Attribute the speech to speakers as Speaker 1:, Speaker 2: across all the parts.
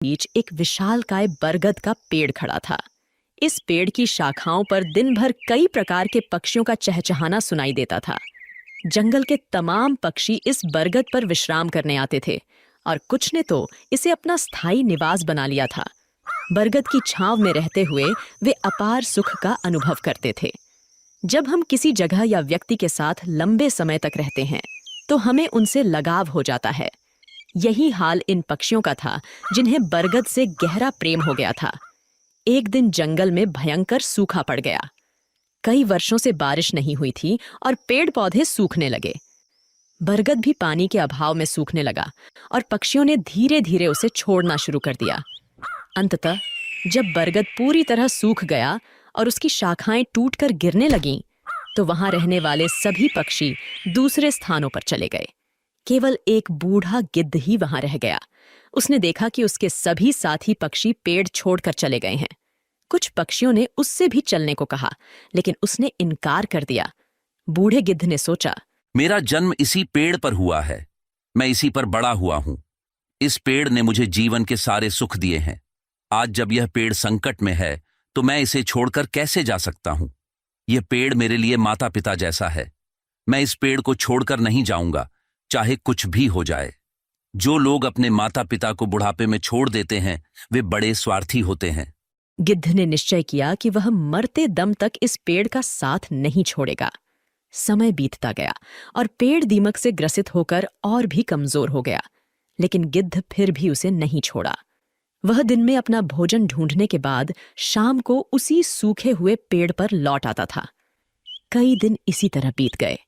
Speaker 1: बीच एक विशालकाय बरगद का पेड़ खड़ा था। इस पेड़ की शाखाओं पर दिन भर कई प्रकार के पक्षियों का चहचहाना सुनाई देता था। जंगल के तमाम पक्षी इस बरगद पर विश्राम करने आते थे और कुछ ने तो इसे अपना स्थायी निवास बना लिया था। बरगद की छांव में रहते हुए वे अपार सुख का अनुभव करते थे। जब हम किसी जगह या व्यक्ति के साथ लंबे समय तक रहते हैं तो हमें उनसे लगाव हो जाता है। यही हाल इन पक्षियों का था जिन्हें बरगद से गहरा प्रेम हो गया था। एक दिन जंगल में भयंकर सूखा पड़ गया। कई वर्षों से बारिश नहीं हुई थी और पेड़ पौधे सूखने लगे। बरगद भी पानी के अभाव में सूखने लगा और पक्षियों ने धीरे धीरे उसे छोड़ना शुरू कर दिया। अंततः जब बरगद पूरी तरह सूख गया और उसकी शाखाएं टूटकर गिरने लगीं, तो वहां रहने वाले सभी पक्षी दूसरे स्थानों पर चले गए। केवल एक बूढ़ा गिद्ध ही वहां रह गया। उसने देखा कि उसके सभी साथी पक्षी पेड़ छोड़कर चले गए हैं। कुछ पक्षियों ने उससे भी चलने को कहा, लेकिन उसने इनकार कर दिया। बूढ़े गिद्ध ने सोचा,
Speaker 2: मेरा जन्म इसी पेड़ पर हुआ है, मैं इसी पर बड़ा हुआ हूं। इस पेड़ ने मुझे जीवन के सारे सुख दिए हैं। आज जब यह पेड़ संकट में है तो मैं इसे छोड़कर कैसे जा सकता हूं? यह पेड़ मेरे लिए माता पिता जैसा है। मैं इस पेड़ को छोड़कर नहीं जाऊंगा, चाहे कुछ भी हो जाए। जो लोग अपने माता पिता को बुढ़ापे में छोड़ देते हैं वे बड़े स्वार्थी होते हैं।
Speaker 1: गिद्ध ने निश्चय किया कि वह मरते दम तक इस पेड़ का साथ नहीं छोड़ेगा। समय बीतता गया और पेड़ दीमक से ग्रसित होकर और भी कमजोर हो गया, लेकिन गिद्ध फिर भी उसे नहीं छोड़ा। वह दिन में अपना भोजन ढूंढने के बाद शाम को उसी सूखे हुए पेड़ पर लौट आता था। कई दिन इसी तरह बीत गए।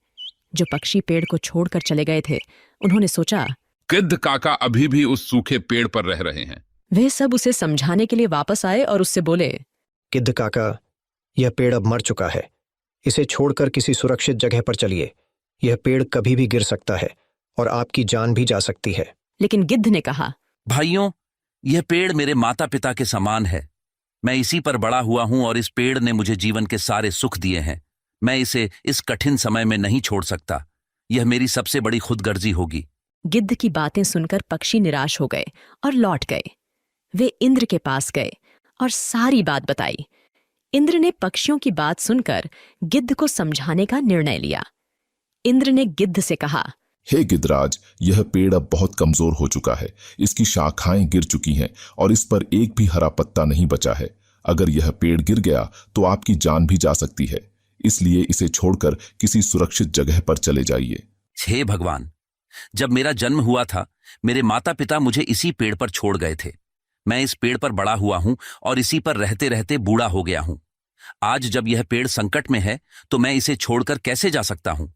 Speaker 1: जो पक्षी पेड़ को छोड़कर चले गए थे, उन्होंने सोचा,
Speaker 3: गिद्ध काका अभी भी उस सूखे पेड़ पर रह रहे हैं।
Speaker 1: वे सब उसे समझाने के लिए वापस आए और उससे बोले,
Speaker 4: गिद्ध काका, यह पेड़ अब मर चुका है। इसे छोड़कर किसी सुरक्षित जगह पर चलिए। यह पेड़ कभी भी गिर सकता है और आपकी जान भी जा सकती है।
Speaker 1: लेकिन गिद्ध ने कहा,
Speaker 2: भाइयों, यह पेड़ मेरे माता पिता के समान है। मैं इसी पर बड़ा हुआ हूं और इस पेड़ ने मुझे जीवन के सारे सुख दिए हैं। मैं इसे इस कठिन समय में नहीं छोड़ सकता। यह मेरी सबसे बड़ी खुदगर्जी होगी।
Speaker 1: गिद्ध की बातें सुनकर पक्षी निराश हो गए और लौट गए। वे इंद्र के पास गए और सारी बात बताई। इंद्र ने पक्षियों की बात सुनकर गिद्ध को समझाने का निर्णय लिया। इंद्र ने गिद्ध से कहा,
Speaker 5: हे गिद्धराज, यह पेड़ अब बहुत कमजोर हो चुका है। इसकी शाखाएं गिर चुकी हैं और इस पर एक भी हरा पत्ता नहीं बचा है। अगर यह पेड़ गिर गया तो आपकी जान भी जा सकती है। इसलिए इसे छोड़कर किसी सुरक्षित जगह पर चले जाइए।
Speaker 2: हे भगवान, जब मेरा जन्म हुआ था मेरे माता पिता मुझे इसी पेड़ पर छोड़ गए थे। मैं इस पेड़ पर बड़ा हुआ हूं और इसी पर रहते रहते बूढ़ा हो गया हूं। आज जब यह पेड़ संकट में है तो मैं इसे छोड़कर कैसे जा सकता हूं?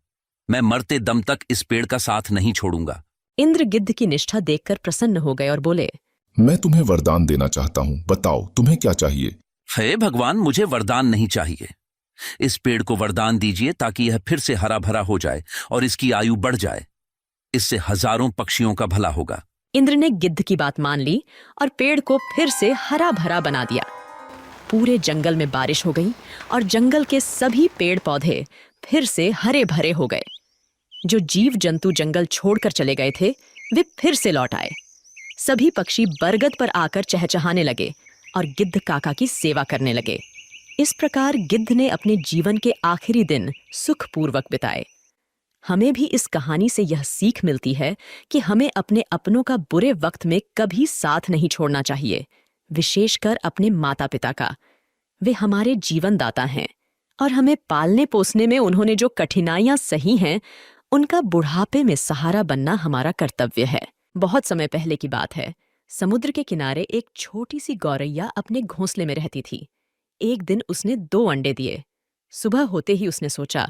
Speaker 2: मैं मरते दम तक इस पेड़ का साथ नहीं छोड़ूंगा।
Speaker 1: इंद्र गिद्ध की निष्ठा देखकर प्रसन्न हो गए और बोले,
Speaker 5: मैं तुम्हें वरदान देना चाहता हूं। बताओ तुम्हें क्या चाहिए?
Speaker 2: हे भगवान, मुझे वरदान नहीं चाहिए। इस पेड़ को वरदान दीजिए ताकि यह फिर से हरा भरा हो जाए और इसकी आयु बढ़ जाए। इससे हजारों पक्षियों का भला होगा।
Speaker 1: इंद्र ने गिद्ध की बात मान ली और पेड़ को फिर से हरा भरा बना दिया। पूरे जंगल में बारिश हो गई और जंगल के सभी पेड़ पौधे फिर से हरे भरे हो गए। जो जीव जंतु जंगल छोड़कर चले गए थे वे फिर से लौट आए। सभी पक्षी बरगद पर आकर चहचहाने लगे और गिद्ध काका की सेवा करने लगे। इस प्रकार गिद्ध ने अपने जीवन के आखिरी दिन सुखपूर्वक बिताए। हमें भी इस कहानी से यह सीख मिलती है कि हमें अपने अपनों का बुरे वक्त में कभी साथ नहीं छोड़ना चाहिए, विशेषकर अपने माता पिता का। वे हमारे जीवन दाता हैं और हमें पालने पोसने में उन्होंने जो कठिनाइयां सही हैं, उनका बुढ़ापे में सहारा बनना हमारा कर्तव्य है। बहुत समय पहले की बात है। समुद्र के किनारे एक छोटी सी गौरैया अपने घोंसले में रहती थी। एक दिन उसने 2 अंडे दिए। सुबह होते ही उसने सोचा,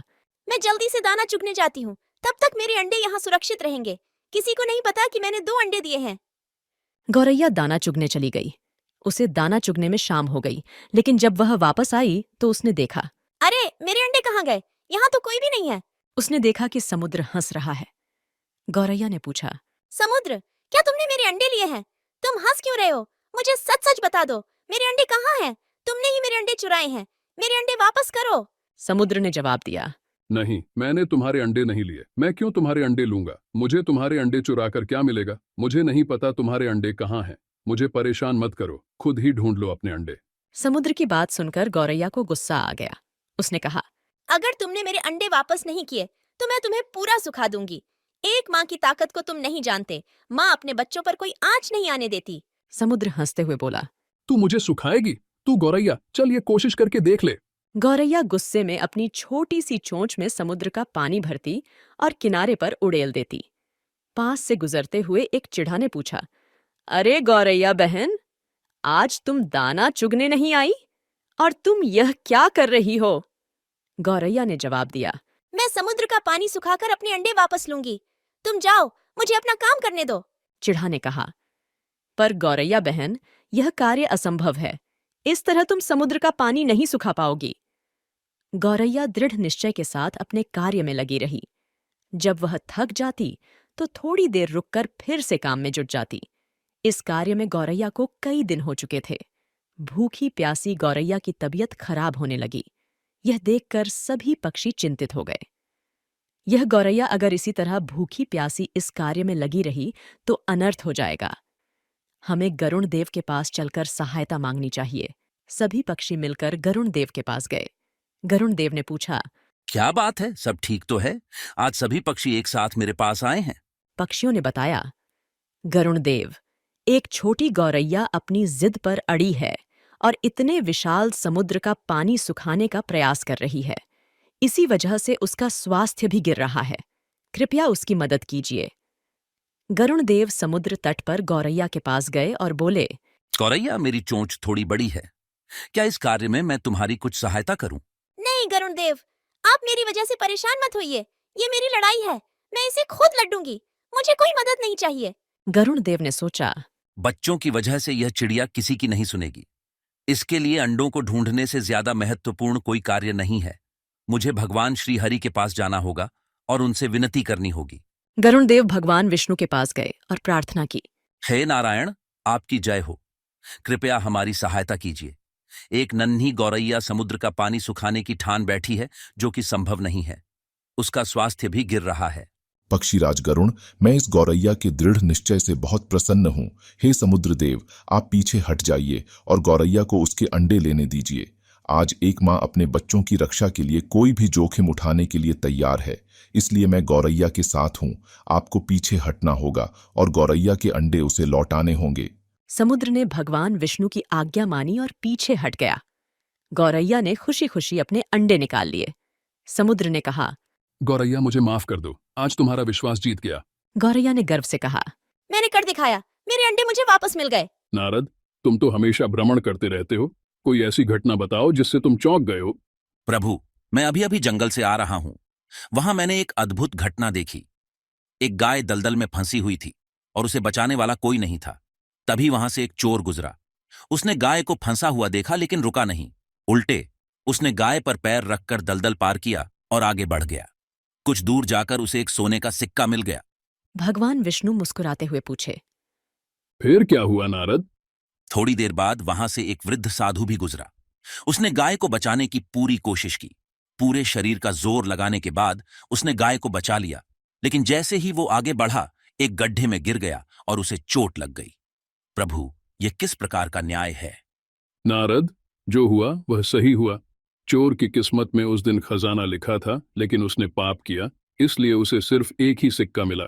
Speaker 6: मैं जल्दी से दाना चुगने जाती हूँ, तब तक मेरे अंडे यहाँ सुरक्षित रहेंगे। किसी को नहीं पता कि मैंने 2 अंडे दिए हैं।
Speaker 1: गौरैया दाना चुगने चली गई। उसे दाना चुगने में शाम हो गई, लेकिन जब वह वापस आई तो उसने देखा,
Speaker 6: अरे मेरे अंडे कहाँ गए? यहाँ तो कोई भी नहीं है।
Speaker 1: उसने देखा कि समुद्र हंस रहा है। गौरैया ने पूछा,
Speaker 6: समुद्र, क्या तुमने मेरे अंडे लिए हैं? तुम हंस क्यों रहे हो? मुझे सच सच बता दो, मेरे अंडे कहाँ हैं? तुमने ही मेरे अंडे चुराए हैं। मेरे अंडे वापस करो।
Speaker 1: समुद्र ने जवाब दिया,
Speaker 3: नहीं, मैंने तुम्हारे अंडे नहीं लिए। मैं क्यों तुम्हारे अंडे लूंगा? मुझे तुम्हारे अंडे चुरा कर क्या मिलेगा? मुझे नहीं पता तुम्हारे अंडे कहाँ हैं। मुझे परेशान मत करो, खुद ही ढूंढ लो अपने अंडे।
Speaker 1: समुद्र की बात सुनकर गौरैया को गुस्सा आ गया। उसने कहा,
Speaker 6: अगर तुमने मेरे अंडे वापस नहीं किए तो मैं तुम्हें पूरा सुखा दूंगी। एक माँ की ताकत को तुम नहीं जानते। माँ अपने बच्चों पर कोई आंच नहीं आने देती।
Speaker 1: समुद्र हंसते हुए बोला।
Speaker 3: तू मुझे सुखाएगी? तू गौरैया, चल ये कोशिश करके देख ले।
Speaker 1: गौरैया गुस्से में अपनी छोटी सी चोंच में समुद्र का पानी भरती और किनारे पर उड़ेल देती। पास से गुजरते हुए एक चिढ़ा ने पूछा, अरे गौरैया बहन, आज तुम दाना चुगने नहीं आई? और तुम यह क्या कर रही हो? गौरैया ने जवाब दिया,
Speaker 6: मैं समुद्र का पानी सुखाकर अपने अंडे वापस लूंगी। तुम जाओ, मुझे अपना काम करने दो।
Speaker 1: चिढ़ा ने कहा, पर गौरैया बहन, यह कार्य असंभव है। इस तरह तुम समुद्र का पानी नहीं सुखा पाओगी। गौरैया दृढ़ निश्चय के साथ अपने कार्य में लगी रही। जब वह थक जाती तो थोड़ी देर रुककर फिर से काम में जुट जाती। इस कार्य में गौरैया को कई दिन हो चुके थे। भूखी प्यासी गौरैया की तबीयत खराब होने लगी। यह देखकर सभी पक्षी चिंतित हो गए। यह गौरैया अगर इसी तरह भूखी प्यासी इस कार्य में लगी रही तो अनर्थ हो जाएगा। हमें गरुण देव के पास चलकर सहायता मांगनी चाहिए। सभी पक्षी मिलकर गरुण देव के पास गए। गरुण देव ने पूछा,
Speaker 2: क्या बात है, सब ठीक तो है? आज सभी पक्षी एक साथ मेरे पास आए हैं।
Speaker 1: पक्षियों ने बताया, गरुण देव, एक छोटी गौरैया अपनी जिद पर अड़ी है और इतने विशाल समुद्र का पानी सुखाने का प्रयास कर रही है। इसी वजह से उसका स्वास्थ्य भी गिर रहा है। कृपया उसकी मदद कीजिए। गरुण देव समुद्र तट पर गौरैया के पास गए और बोले,
Speaker 2: गौरैया, मेरी चोंच थोड़ी बड़ी है, क्या इस कार्य में मैं तुम्हारी कुछ सहायता करूं?
Speaker 6: नहीं गरुण देव, आप मेरी वजह से परेशान मत होइए। ये मेरी लड़ाई है, मैं इसे खुद लड़ूंगी। मुझे कोई मदद नहीं चाहिए।
Speaker 1: गरुण देव ने सोचा,
Speaker 2: बच्चों की वजह से यह चिड़िया किसी की नहीं सुनेगी। इसके लिए अंडों को ढूंढने से ज्यादा महत्वपूर्ण कोई कार्य नहीं है। मुझे भगवान श्री हरि के पास जाना होगा और उनसे विनती करनी होगी।
Speaker 1: गरुण देव भगवान विष्णु के पास गए और प्रार्थना की।
Speaker 2: हे नारायण, आपकी जय हो। कृपया हमारी सहायता कीजिए। एक नन्ही गौरैया समुद्र का पानी सुखाने की ठान बैठी है, जो कि संभव नहीं है। उसका स्वास्थ्य भी गिर रहा है।
Speaker 5: पक्षीराज गरुण, मैं इस गौरैया के दृढ़ निश्चय से बहुत प्रसन्न हूँ। हे समुद्र देव, आप पीछे हट जाइए और गौरैया को उसके अंडे लेने दीजिए। आज एक माँ अपने बच्चों की रक्षा के लिए कोई भी जोखिम उठाने के लिए तैयार है, इसलिए मैं गौरैया के साथ हूँ। आपको पीछे हटना होगा और गौरैया के अंडे उसे लौटाने होंगे।
Speaker 1: समुद्र ने भगवान विष्णु की आज्ञा मानी और पीछे हट गया। गौरैया ने खुशी खुशी अपने अंडे निकाल लिए। समुद्र ने कहा,
Speaker 3: गौरैया, मुझे माफ कर दो, आज तुम्हारा विश्वास जीत गया।
Speaker 1: गौरैया ने गर्व से कहा,
Speaker 6: मैंने कर दिखाया, मेरे अंडे मुझे वापस मिल गए।
Speaker 3: नारद, तुम तो हमेशा भ्रमण करते रहते हो। कोई ऐसी घटना बताओ जिससे तुम चौंक गए हो।
Speaker 2: प्रभु, मैं अभी अभी जंगल से आ रहा हूं। वहां मैंने एक अद्भुत घटना देखी। एक गाय दलदल में फंसी हुई थी और उसे बचाने वाला कोई नहीं था। तभी वहां से एक चोर गुजरा। उसने गाय को फंसा हुआ देखा, लेकिन रुका नहीं। उल्टे उसने गाय पर पैर रखकर दलदल पार किया और आगे बढ़ गया। कुछ दूर जाकर उसे एक सोने का सिक्का मिल गया।
Speaker 1: भगवान विष्णु मुस्कुराते हुए पूछे,
Speaker 3: फिर क्या हुआ नारद?
Speaker 2: थोड़ी देर बाद वहां से एक वृद्ध साधु भी गुजरा। उसने गाय को बचाने की पूरी कोशिश की। पूरे शरीर का जोर लगाने के बाद उसने गाय को बचा लिया, लेकिन जैसे ही वो आगे बढ़ा, एक गड्ढे में गिर गया और उसे चोट लग गई। प्रभु, यह किस प्रकार का न्याय है?
Speaker 3: नारद, जो हुआ वह सही हुआ। चोर की किस्मत में उस दिन खजाना लिखा था, लेकिन उसने पाप किया, इसलिए उसे सिर्फ एक ही सिक्का मिला।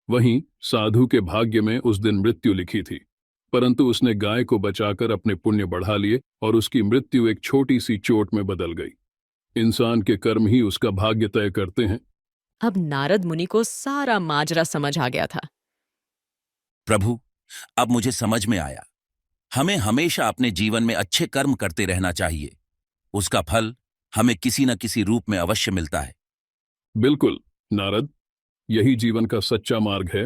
Speaker 3: वहीं साधु के भाग्य में उस दिन मृत्यु लिखी थी, परंतु उसने गाय को बचाकर अपने पुण्य बढ़ा लिए और उसकी मृत्यु एक छोटी सी चोट में बदल गई। इंसान के कर्म ही उसका भाग्य तय करते हैं।
Speaker 1: अब नारद मुनि को सारा माजरा समझ आ गया था।
Speaker 2: प्रभु, अब मुझे समझ में आया। हमें हमेशा अपने जीवन में अच्छे कर्म करते रहना चाहिए। उसका फल हमें किसी न किसी रूप में अवश्य मिलता है।
Speaker 3: बिल्कुल नारद, यही जीवन का सच्चा मार्ग है।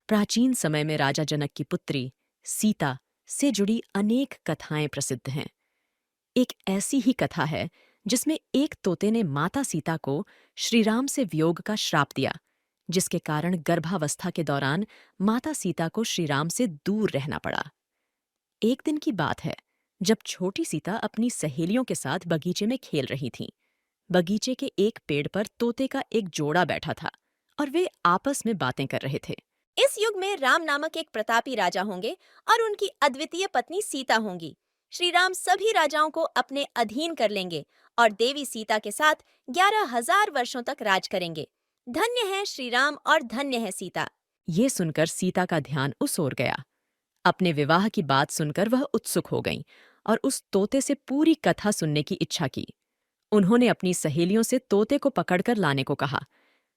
Speaker 1: प्राचीन समय में राजा जनक की पुत्री सीता से जुड़ी अनेक कथाएं प्रसिद्ध हैं। एक ऐसी ही कथा है जिसमें एक तोते ने माता सीता को श्रीराम से वियोग का श्राप दिया, जिसके कारण गर्भावस्था के दौरान माता सीता को श्रीराम से दूर रहना पड़ा। एक दिन की बात है जब छोटी सीता अपनी सहेलियों के साथ बगीचे में खेल रही थीं। बगीचे के एक पेड़ पर तोते का एक जोड़ा बैठा था और वे आपस में बातें कर रहे थे।
Speaker 6: इस युग में राम नामक एक प्रतापी राजा होंगे और उनकी अद्वितीय पत्नी सीता होंगी। श्री राम सभी राजाओं को अपने अधीन कर लेंगे और देवी सीता के साथ 11,000 वर्षों तक राज करेंगे। धन्य है श्री राम और धन्य है सीता।
Speaker 1: ये सुनकर सीता का ध्यान उस ओर गया। अपने विवाह की बात सुनकर वह उत्सुक हो गईं और उस तोते से पूरी कथा सुनने की इच्छा की। उन्होंने अपनी सहेलियों से तोते को पकड़कर लाने को कहा।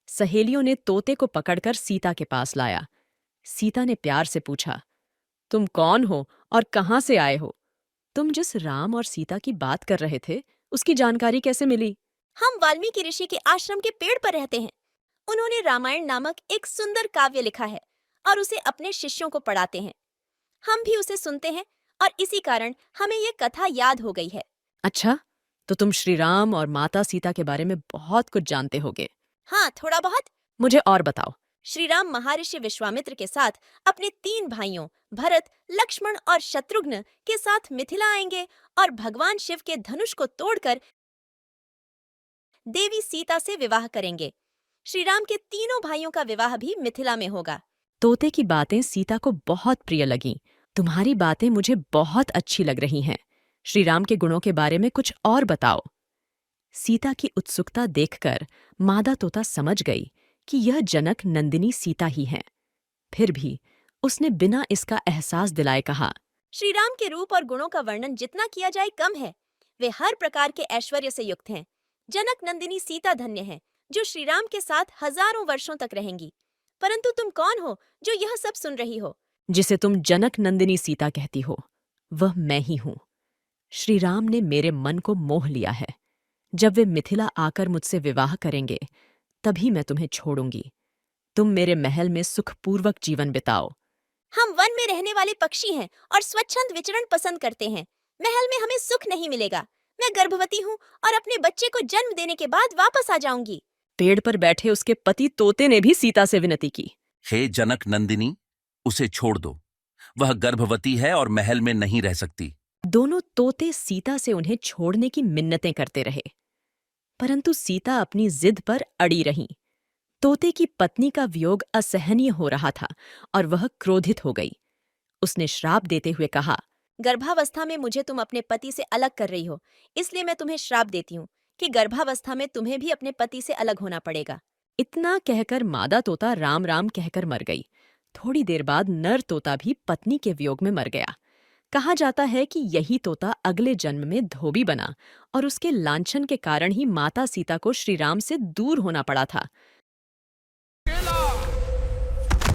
Speaker 1: सहेलियों ने तोते को पकड़कर सीता के पास लाया। सीता ने प्यार से पूछा, तुम कौन हो और कहाँ से आए हो? तुम जिस राम और सीता की बात कर रहे थे, उसकी जानकारी कैसे मिली?
Speaker 6: हम वाल्मीकि ऋषि के आश्रम के पेड़ पर रहते हैं। उन्होंने रामायण नामक एक सुंदर काव्य लिखा है और उसे अपने शिष्यों को पढ़ाते हैं। हम भी उसे सुनते हैं और इसी कारण हमें ये कथा याद हो गई है।
Speaker 1: अच्छा, तो तुम श्री राम और माता सीता के बारे में बहुत कुछ जानते होगे।
Speaker 6: हाँ, थोड़ा बहुत।
Speaker 1: मुझे और बताओ।
Speaker 6: श्री राम महर्षि विश्वामित्र के साथ अपने 3 भाइयों भरत, लक्ष्मण और शत्रुघ्न के साथ मिथिला आएंगे और भगवान शिव के धनुष को तोड़कर देवी सीता से विवाह करेंगे। श्री राम के तीनों भाइयों का विवाह भी मिथिला में होगा।
Speaker 1: तोते की बातें सीता को बहुत प्रिय लगीं। तुम्हारी बातें मुझे बहुत अच्छी लग रही हैं। श्री राम के गुणों के बारे में कुछ और बताओ। सीता की उत्सुकता देखकर मादा तोता समझ गई कि यह जनक नंदिनी सीता ही हैं। फिर भी उसने बिना इसका एहसास दिलाए कहा,
Speaker 6: श्री राम के रूप और गुणों का वर्णन जितना किया जाए कम है। वे हर प्रकार के ऐश्वर्य से युक्त हैं। जनक नंदिनी सीता धन्य है जो श्री राम के साथ हजारों वर्षों तक रहेंगी। परंतु तुम कौन हो जो यह सब सुन रही हो?
Speaker 1: जिसे तुम जनक नंदिनी सीता कहती हो, वह मैं ही हूं। श्री राम ने मेरे मन को मोह लिया है। जब वे मिथिला आकर मुझसे विवाह करेंगे, तभी मैं तुम्हें छोड़ूंगी। तुम मेरे महल में सुखपूर्वक जीवन बिताओ।
Speaker 6: हम वन में रहने वाले पक्षी हैं और स्वच्छंद विचरण पसंद करते हैं। महल में हमें सुख नहीं मिलेगा। मैं गर्भवती हूँ और अपने बच्चे को जन्म देने के बाद वापस आ जाऊंगी।
Speaker 1: पेड़ पर बैठे उसके पति तोते ने भी सीता से विनती की।
Speaker 2: हे जनक नंदिनी, उसे छोड़ दो। वह गर्भवती है और महल में नहीं रह सकती।
Speaker 1: दोनों तोते सीता से उन्हें छोड़ने की मिन्नतें करते रहे, परंतु सीता अपनी जिद पर अड़ी रहीं। तोते की पत्नी का वियोग असहनीय हो रहा था और वह क्रोधित हो गई। उसने श्राप देते हुए कहा,
Speaker 6: गर्भावस्था में मुझे तुम अपने पति से अलग कर रही हो, इसलिए मैं तुम्हें श्राप देती हूँ कि गर्भावस्था में तुम्हें भी अपने पति से अलग होना पड़ेगा।
Speaker 1: इतना कहकर मादा तोता राम राम कहकर मर गई। थोड़ी देर बाद नर तोता भी पत्नी के वियोग में मर गया। कहा जाता है कि यही तोता अगले जन्म में धोबी बना और उसके लांछन के कारण ही माता सीता को श्री राम से दूर होना पड़ा था।